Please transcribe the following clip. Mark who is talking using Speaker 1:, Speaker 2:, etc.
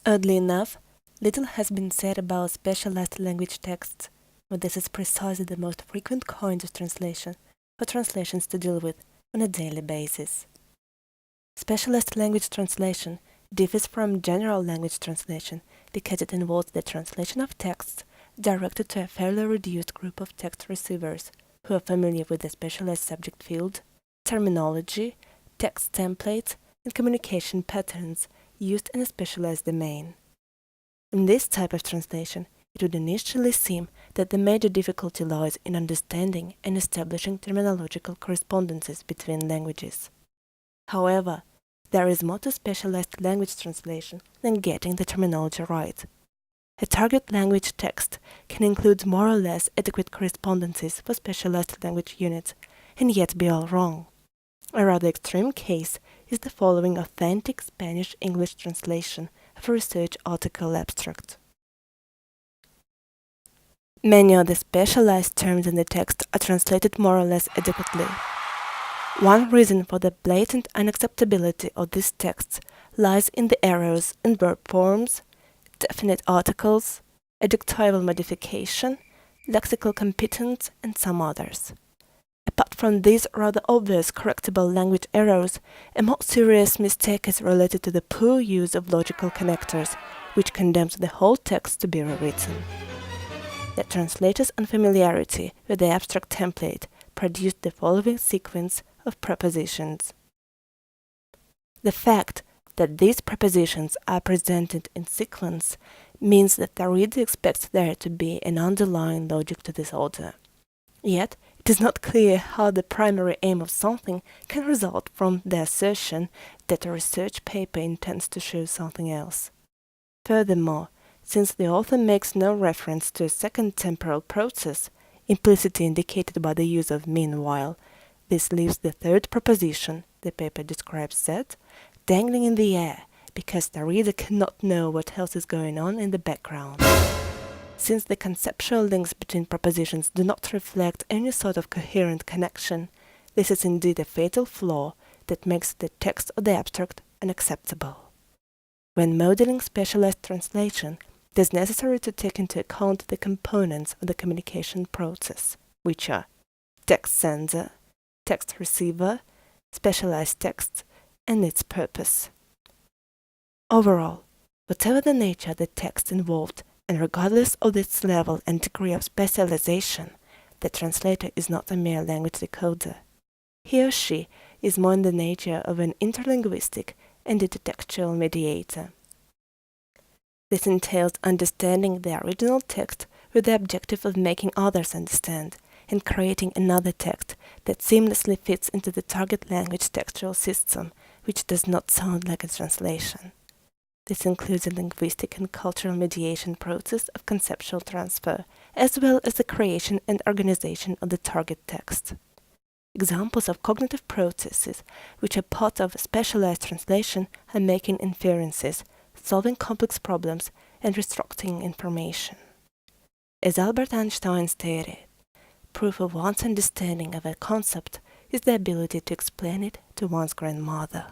Speaker 1: Oddly enough, little has been said about specialized language texts, but this is precisely the most frequent kind of translation for translations to deal with on a daily basis. Specialized language translation differs from general language translation because it involves the translation of texts directed to a fairly reduced group of text receivers who are familiar with the specialized subject field, terminology, text templates, and communication patterns used in a specialized domain. In this type of translation, it would initially seem that the major difficulty lies in understanding and establishing terminological correspondences between languages. However, there is more to specialized language translation than getting the terminology right. A target language text can include more or less adequate correspondences for specialized language units and yet be all wrong. A rather extreme case is the following authentic Spanish-English translation of a research article abstract. Many of the specialized terms in the text are translated more or less adequately. One reason for the blatant unacceptability of these texts lies in the errors in verb forms, definite articles, adjectival modification, lexical competence, and some others. Apart from these rather obvious correctable language errors, a more serious mistake is related to the poor use of logical connectors, which condemns the whole text to be rewritten. The translator's unfamiliarity with the abstract template produced the following sequence of prepositions. The fact that these prepositions are presented in sequence means that the reader expects there to be an underlying logic to this order. Yet, it is not clear how the primary aim of something can result from the assertion that a research paper intends to show something else. Furthermore, since the author makes no reference to a second temporal process, implicitly indicated by the use of meanwhile, this leaves the third proposition, the paper describes that, dangling in the air, because the reader cannot know what else is going on in the background. Since the conceptual links between propositions do not reflect any sort of coherent connection, this is indeed a fatal flaw that makes the text of the abstract unacceptable. When modeling specialized translation, it is necessary to take into account the components of the communication process, which are text sender, text receiver, specialized text, and its purpose. Overall, whatever the nature of the text involved, and regardless of its level and degree of specialization, the translator is not a mere language decoder. He or she is more in the nature of an interlinguistic and intertextual mediator. This entails understanding the original text with the objective of making others understand, and creating another text that seamlessly fits into the target language textual system, which does not sound like a translation. This includes a linguistic and cultural mediation process of conceptual transfer, as well as the creation and organization of the target text. Examples of cognitive processes which are part of specialized translation are making inferences, solving complex problems, and restructuring information. As Albert Einstein stated, proof of one's understanding of a concept is the ability to explain it to one's grandmother.